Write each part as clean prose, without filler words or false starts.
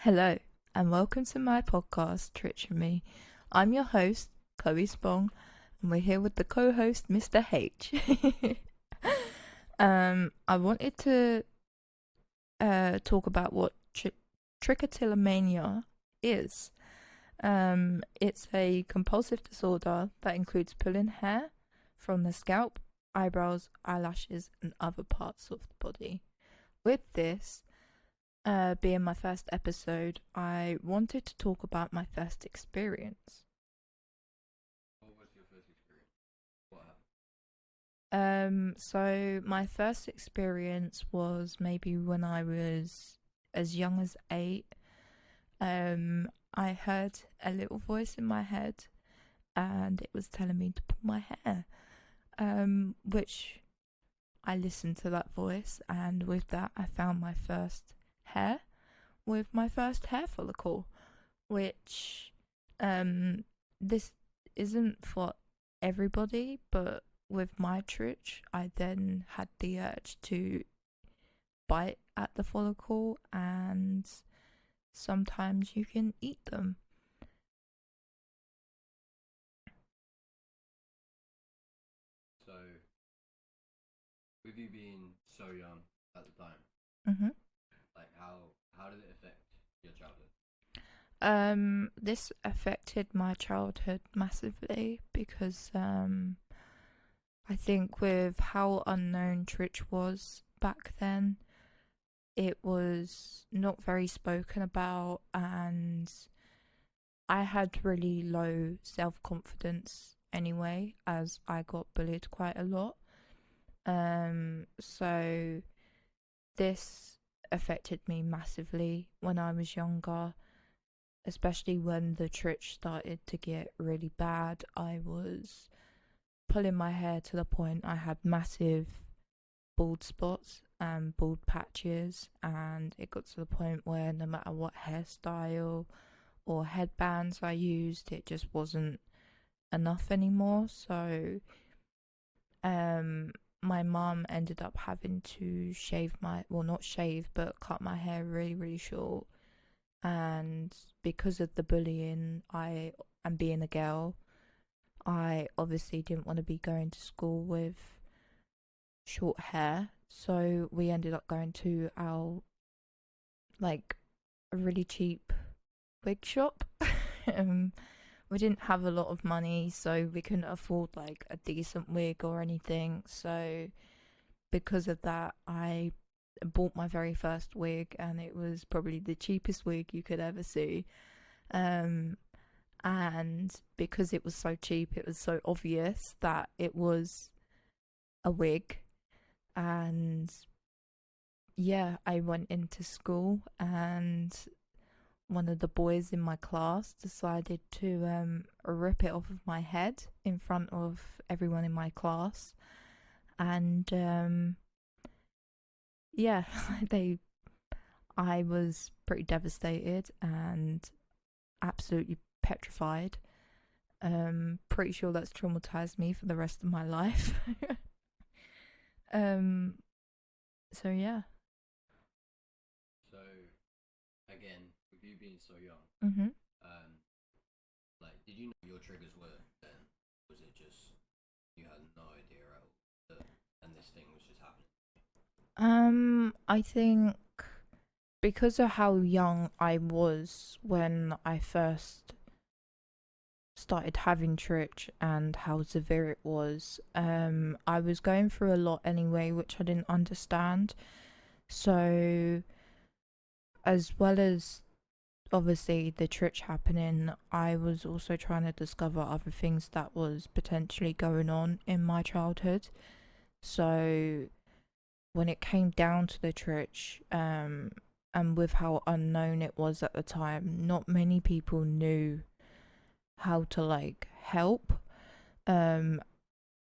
Hello, and welcome to my podcast, Trichotillomania. I'm your host, Chloe Spong, and we're here with the co-host, Mr. H. I wanted to talk about what trichotillomania is. It's a compulsive disorder that includes pulling hair from the scalp, eyebrows, eyelashes, and other parts of the body. With this, being my first episode, I wanted to talk about my first experience. What was your first experience? What happened? So my first experience was maybe when I was as young as 8. I heard a little voice in my head, and it was telling me to pull my hair. Which I listened to that voice, and with that, I found my first hair with my first hair follicle, which this isn't for everybody, but with my trich, I then had the urge to bite at the follicle, and sometimes you can eat them. So, with you being so young at the time, Mm-hmm. like how did it affect your childhood? This affected my childhood massively because I think with how unknown trich was back then, it was not very spoken about, and I had really low self confidence anyway, as I got bullied quite a lot. So this affected me massively when I was younger, especially when the trich started to get really bad. I was pulling my hair to the point I had massive bald spots and bald patches, and it got to the point where no matter what hairstyle or headbands I used, it just wasn't enough anymore. So my mum ended up having to shave my, well, not shave, but cut my hair really, really short. And because of the bullying, and being a girl, I obviously didn't want to be going to school with short hair. So we ended up going to our, like, a really cheap wig shop. um, we didn't have a lot of money, so we couldn't afford like a decent wig or anything. So because of that, I bought my very first wig, and it was probably the cheapest wig you could ever see. Um, and because it was so cheap, it was so obvious that it was a wig. And yeah, I went into school, and one of the boys in my class decided to rip it off of my head in front of everyone in my class. And yeah, they I was pretty devastated and absolutely petrified. Pretty sure that's traumatized me for the rest of my life. um so yeah. So, again, with you being so young, Mhm. um, like, did you know your triggers were then? Was it just you had no idea at all, that, and this thing was just happening? I think because of how young I was when I first started having trich and how severe it was, I was going through a lot anyway, which I didn't understand. So, as well as obviously the trich happening, I was also trying to discover other things that was potentially going on in my childhood. So, when it came down to the trich, and with how unknown it was at the time, not many people knew how to like help. Um,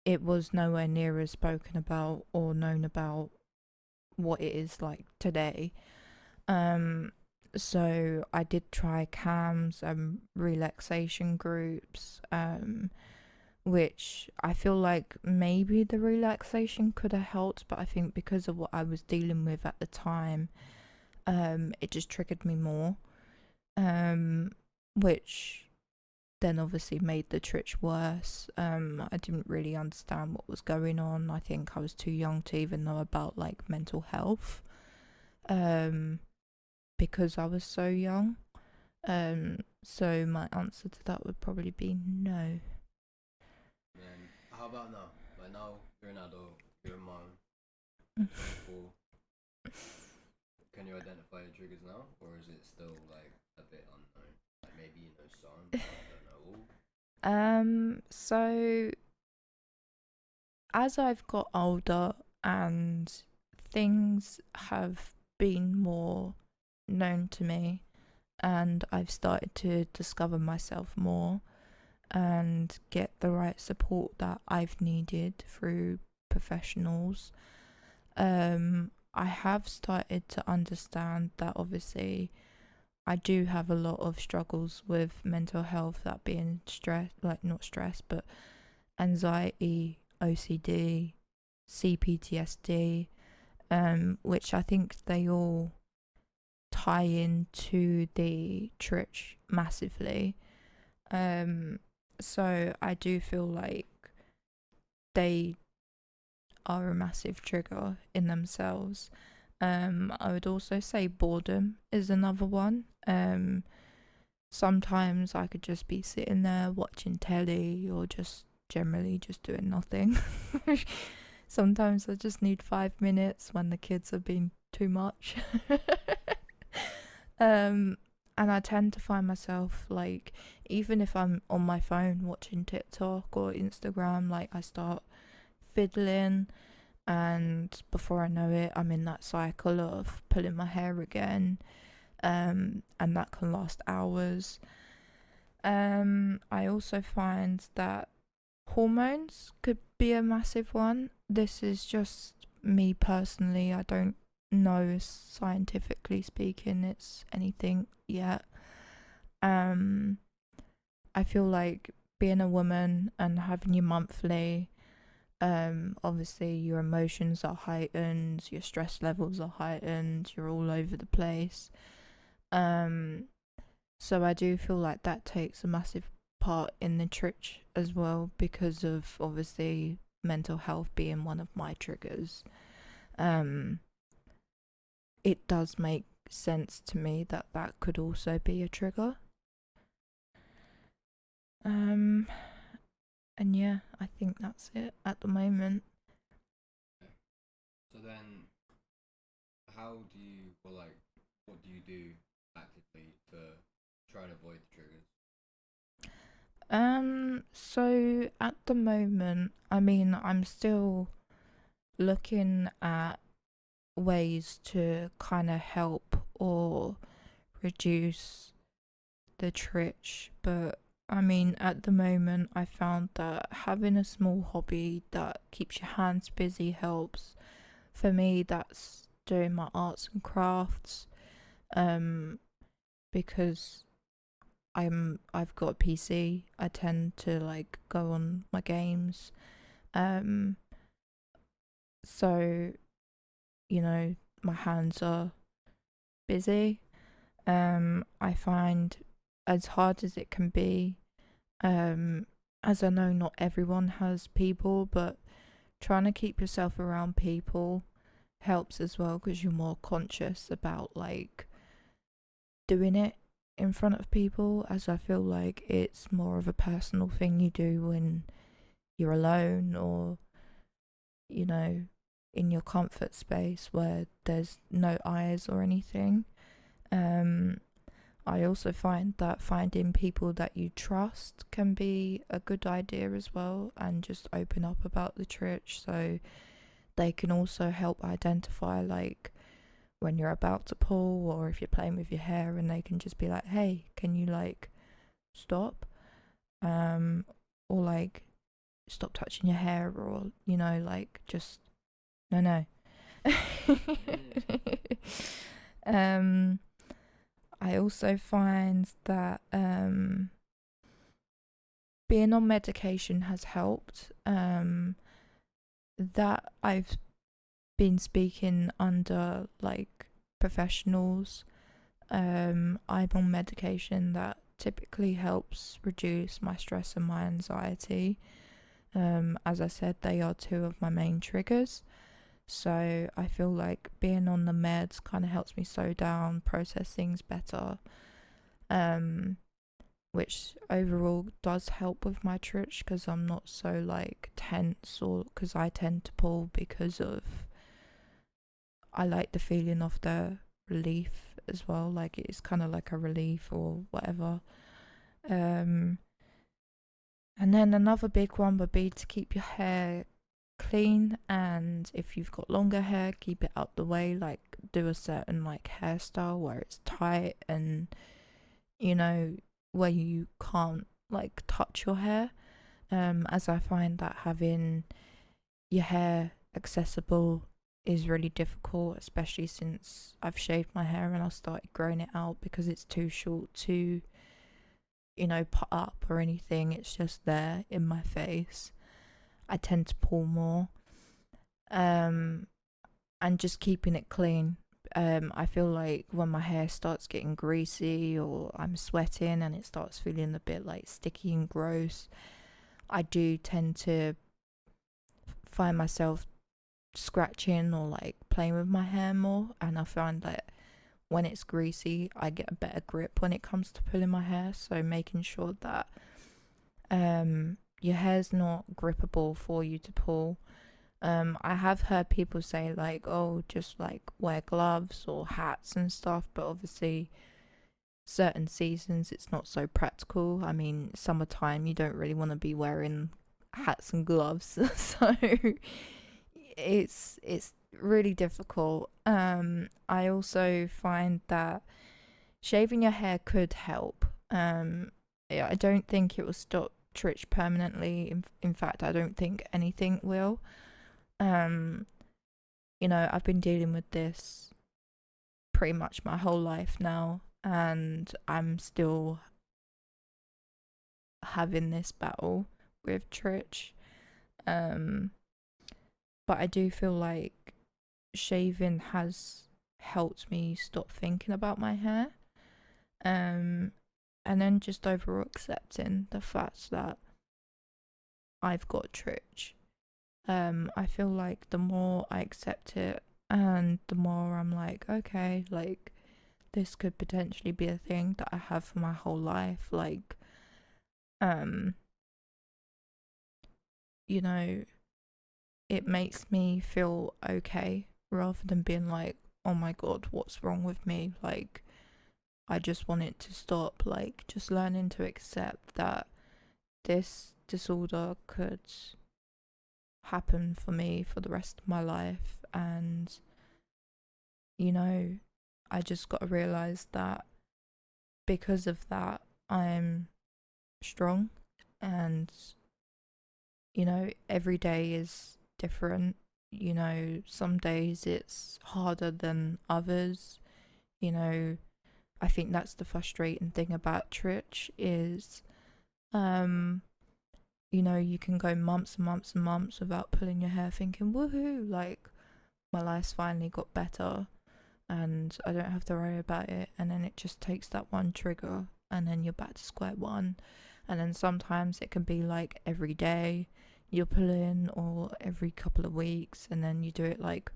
it was nowhere near as spoken about or known about what it is like today. Um, so I did try cams and relaxation groups, which I feel like maybe the relaxation could have helped, but I think because of what I was dealing with at the time, it just triggered me more. which then obviously made the trich worse. I didn't really understand what was going on. I think I was too young to even know about like mental health, um, because I was so young. So my answer to that would probably be no. And how about now? Like now you're an adult, you're a mom, 24. Can you identify your triggers now, or is it still like a bit unknown? Like maybe you know some, but you don't know all. So as I've got older and things have been more known to me, and I've started to discover myself more and get the right support that I've needed through professionals, I have started to understand that obviously I do have a lot of struggles with mental health, that being stress, like not stress, but anxiety, OCD, CPTSD, which I think they all tie into the trich massively. So I do feel like they are a massive trigger in themselves. I would also say boredom is another one. Sometimes I could just be sitting there watching telly or just generally just doing nothing. Sometimes I just need 5 minutes when the kids have been too much. And I tend to find myself like, even if I'm on my phone watching TikTok or Instagram, like I start fiddling, and before I know it, I'm in that cycle of pulling my hair again, and that can last hours. I also find that hormones could be a massive one. This is just me personally. I don't know if scientifically speaking it's anything yet. I feel like being a woman and having your monthly, obviously your emotions are heightened, your stress levels are heightened, you're all over the place. Um, so I do feel like that takes a massive part in the trich as well, because of obviously mental health being one of my triggers. Um, it does make sense to me that that could also be a trigger. Um, and yeah, I think that's it at the moment. So then, how do you, or like, what do you do actively to try and avoid the triggers? So at the moment, I mean, I'm still looking at ways to kind of help or reduce the trich, but I mean, at the moment, I found that having a small hobby that keeps your hands busy helps. For me, that's doing my arts and crafts, um, because I've got a PC. I tend to like go on my games. Um so, you know, my hands are busy. I find, as hard as it can be, um as I know not everyone has people, but trying to keep yourself around people helps as well, because you're more conscious about like doing it in front of people, as I feel like it's more of a personal thing you do when you're alone, or you know, in your comfort space where there's no eyes or anything. um I also find that finding people that you trust can be a good idea as well, and just open up about the trich, so they can also help identify like when you're about to pull, or if you're playing with your hair, and they can just be like, hey, can you like stop, um or like stop touching your hair, or you know, like just no. um I also find that being on medication has helped, that I've been speaking under like professionals, I'm on medication that typically helps reduce my stress and my anxiety. As I said, they are two of my main triggers. So I feel like being on the meds kind of helps me slow down, process things better, which overall does help with my trich because I'm not so like tense, or because I tend to pull because of I like the feeling of the relief as well. Like it's kind of like a relief or whatever. Um, and then another big one would be to keep your hair clean, and if you've got longer hair, keep it out the way. Like do a certain like hairstyle where it's tight and you know where you can't like touch your hair. As I find that having your hair accessible is really difficult, especially since I've shaved my hair and I started growing it out because it's too short to, put up or anything. It's just there in my face. I tend to pull more. And just keeping it clean. I feel like when my hair starts getting greasy or I'm sweating and it starts feeling a bit like sticky and gross, I do tend to find myself scratching or like playing with my hair more, and I find that when it's greasy I get a better grip when it comes to pulling my hair. So making sure that your hair's not grippable for you to pull. I have heard people say like, oh, just like wear gloves or hats and stuff, but obviously certain seasons it's not so practical. I mean, summertime you don't really want to be wearing hats and gloves, so it's really difficult. I also find that shaving your hair could help. Yeah, I don't think it will stop trich permanently. In fact, I don't think anything will. Um, I've been dealing with this pretty much my whole life now, and I'm still having this battle with trich. But I do feel like shaving has helped me stop thinking about my hair. And then just overall accepting the fact that I've got trich. I feel like the more I accept it and the more I'm like, okay, like this could potentially be a thing that I have for my whole life. Like, you know, it makes me feel okay rather than being like, oh my god, what's wrong with me? Like, I just want it to stop. Like, just learning to accept that this disorder could happen for me for the rest of my life. And, I just got to realize that because of that, I'm strong, and, every day is different. Some days it's harder than others. I think that's the frustrating thing about trich is, you can go months and months and months without pulling your hair thinking, woohoo, like my life's finally got better and I don't have to worry about it. And then it just takes that one trigger and then you're back to square one. And then sometimes it can be like every day you're pulling, or every couple of weeks, and then you do it like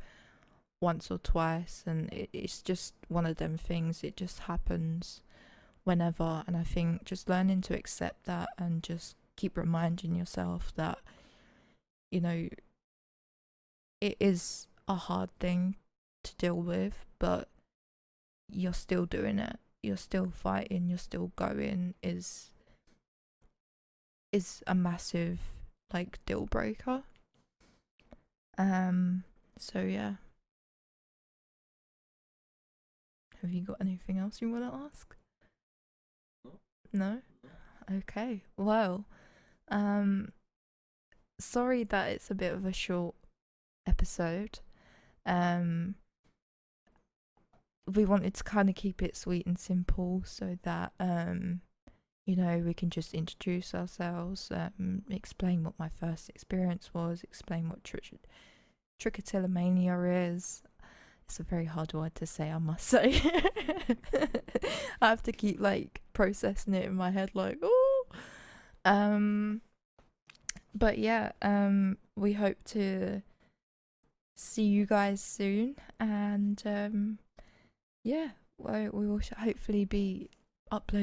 once or twice, and it's just one of them things. It just happens whenever. And I think just learning to accept that and just keep reminding yourself that, it is a hard thing to deal with, but you're still doing it, you're still fighting, you're still going, is a massive like deal breaker. So yeah. Have you got anything else you want to ask? No? Okay. Well, sorry that it's a bit of a short episode. We wanted to kind of keep it sweet and simple so that we can just introduce ourselves, explain what my first experience was, explain what trichotillomania is, It's a very hard word to say, I must say. I have to keep like processing it in my head, like, oh. But yeah, we hope to see you guys soon, and yeah, we will hopefully be uploading